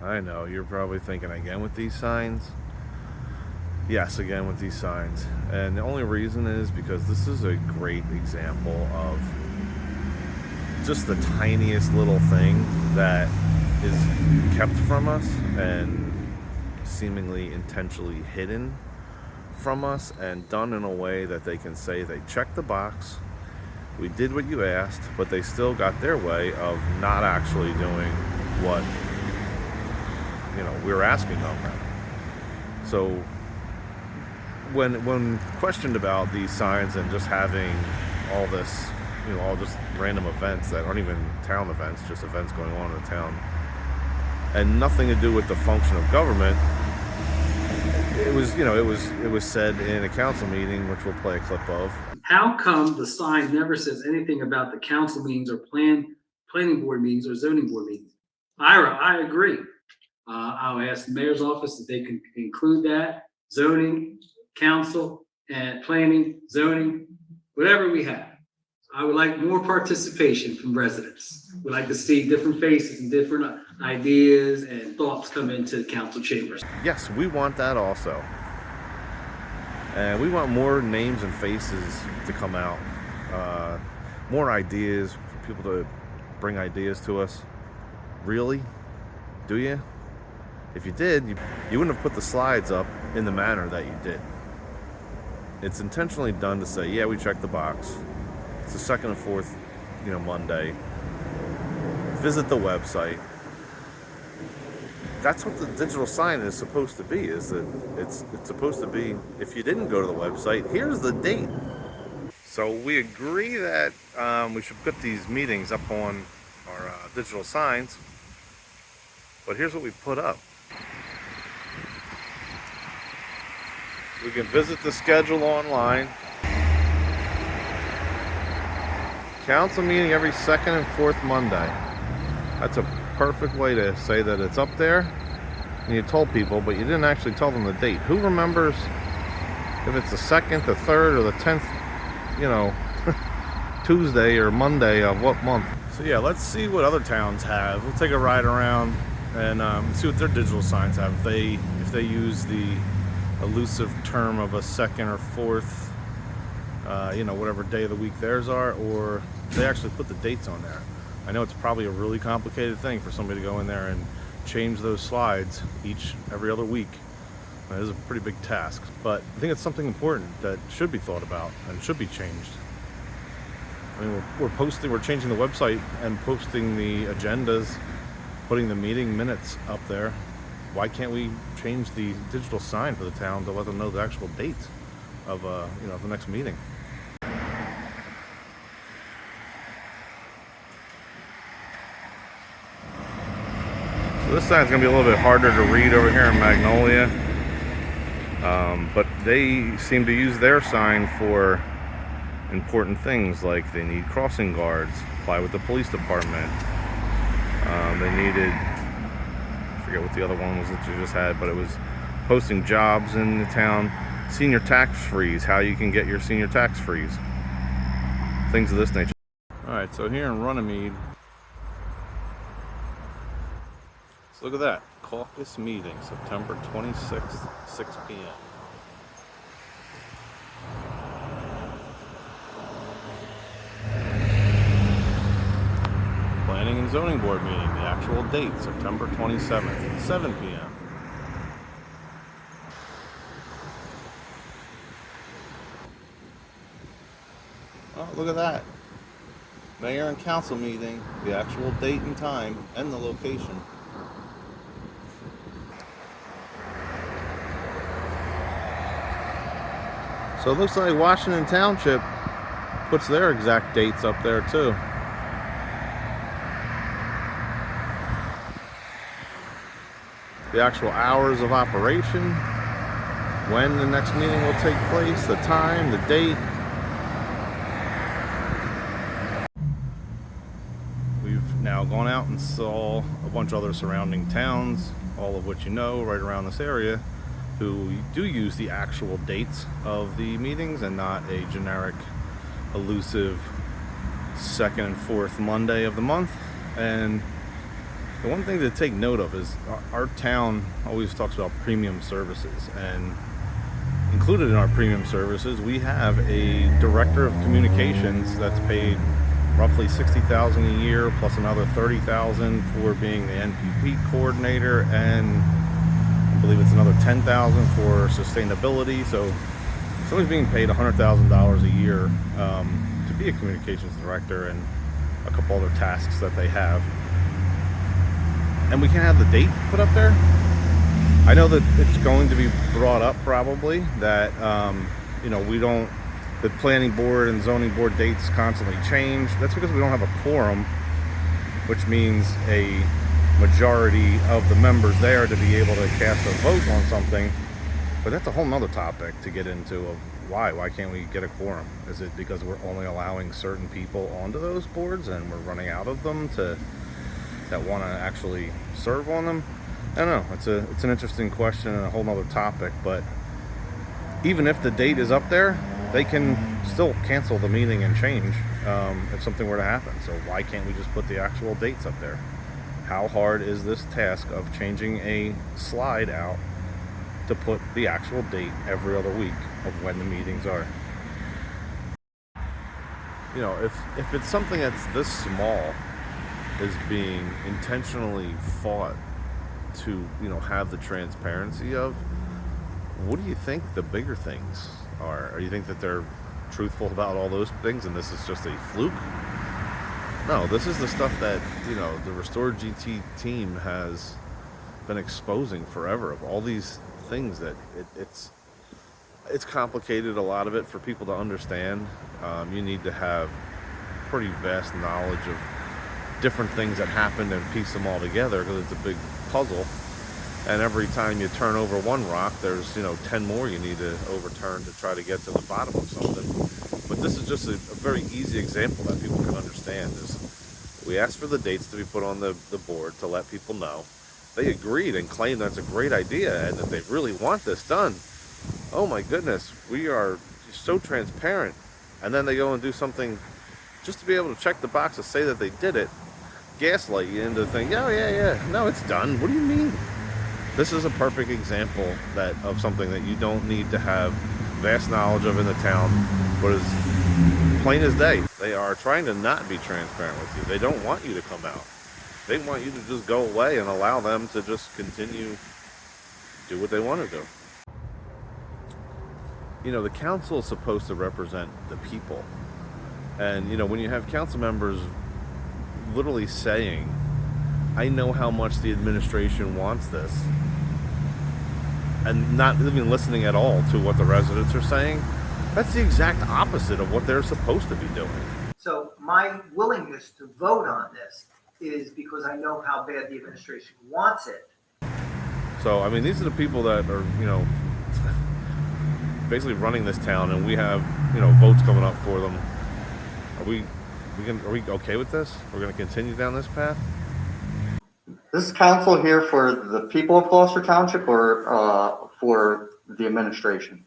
I know, you're probably thinking again with these signs. Yes, again with these signs. And the only reason is because this is a great example of just the tiniest little thing that is kept from us and seemingly intentionally hidden from us and done in a way that they can say they checked the box, we did what you asked, but they still got their way of not actually doing what we were asking of them. So when questioned about these signs and just having all this, all just random events that aren't even town events, just events going on in the town, and nothing to do with the function of government, it was said in a council meeting, which we'll play a clip of. How come the sign never says anything about the council meetings or planning board meetings or zoning board meetings? Ira, I agree. I'll ask the mayor's office if they can include that, zoning, council, and planning, zoning, whatever we have. I would like more participation from residents. We'd like to see different faces and different ideas and thoughts come into the council chambers. Yes, we want that also. And we want more names and faces to come out. More ideas, for people to bring ideas to us. Really? Do you? If you did, you wouldn't have put the slides up in the manner that you did. It's intentionally done to say, yeah, we checked the box. It's the second and fourth, Monday. Visit the website. That's what the digital sign is supposed to be, is that it's supposed to be, if you didn't go to the website, here's the date. So we agree that we should put these meetings up on our digital signs, but here's what we put up. We can visit the schedule online. Council meeting every second and fourth Monday. That's a perfect way to say that it's up there. And you told people, but you didn't actually tell them the date. Who remembers if it's the 2nd, the 3rd, or the 10th, Tuesday or Monday of what month? So yeah, let's see what other towns have. We'll take a ride around and see what their digital signs have. If they use the elusive term of a second or fourth, whatever day of the week theirs are, or they actually put the dates on there. I know it's probably a really complicated thing for somebody to go in there and change those slides every other week. It is a pretty big task, but I think it's something important that should be thought about and should be changed. I mean, we're changing the website and posting the agendas, putting the meeting minutes up there. Why can't we change the digital sign for the town to let them know the actual date of the next meeting? So this sign's gonna be a little bit harder to read over here in Magnolia, but they seem to use their sign for important things, like they need crossing guards, apply with the police department. They needed, I forget what the other one was that you just had, but it was posting jobs in the town, senior tax freeze, how you can get your senior tax freeze, things of this nature. All right, so here in Runnymede, so look at that, caucus meeting, September 26th, 6 p.m. Planning and Zoning Board meeting, the actual date, September 27th, 7 p.m. Oh, look at that. Mayor and council meeting, the actual date and time, and the location. So it looks like Washington Township puts their exact dates up there too. The actual hours of operation, when the next meeting will take place, the time, the date. We've now gone out and saw a bunch of other surrounding towns, all of which right around this area, who do use the actual dates of the meetings and not a generic, elusive second and fourth Monday of the month. And The one thing to take note of is our town always talks about premium services, and included in our premium services, we have a director of communications that's paid roughly $60,000 a year, plus another $30,000 for being the NPP coordinator, and I believe it's another $10,000 for sustainability. So somebody's being paid $100,000 a year to be a communications director, and a couple other tasks that they have. And we can have the date put up there. I know that it's going to be brought up probably that the planning board and zoning board dates constantly change. That's because we don't have a quorum, which means a majority of the members there to be able to cast a vote on something. But that's a whole nother topic to get into of why can't we get a quorum? Is it because we're only allowing certain people onto those boards and we're running out of them that want to actually serve on them? I don't know. It's an interesting question and a whole nother topic. But even if the date is up there, they can still cancel the meeting and change if something were to happen. So why can't we just put the actual dates up there? How hard is this task of changing a slide out to put the actual date every other week of when the meetings are? If it's something that's this small is being intentionally fought to have the transparency of, what do you think the bigger things are? Or you think that they're truthful about all those things and this is just a fluke? No, this is the stuff that the Restored GT team has been exposing forever, of all these things that it's complicated, a lot of it, for people to understand. You need to have pretty vast knowledge of different things that happened and piece them all together, because it's a big puzzle, and every time you turn over one rock, there's 10 more you need to overturn to try to get to the bottom of something. But this is just a very easy example that people can understand. Is we asked for the dates to be put on the board to let people know. They agreed and claimed that's a great idea and that they really want this done. Oh my goodness, we are so transparent. And then they go and do something just to be able to check the box to say that they did it, gaslight you into thinking, oh yeah, no, it's done. What do you mean? This is a perfect example of something that you don't need to have vast knowledge of in the town, but is plain as day. They are trying to not be transparent with you. They don't want you to come out. They want you to just go away and allow them to just continue do what they want to do. The council is supposed to represent the people. And, when you have council members literally saying, I know how much the administration wants this, and not even listening at all to what the residents are saying, that's the exact opposite of what they're supposed to be doing. So my willingness to vote on this is because I know how bad the administration wants it. So, these are the people that are, basically running this town, and we have, votes coming up for them. Are we okay with this? We're going to continue down this path? This council here for the people of Gloucester Township or for the administration?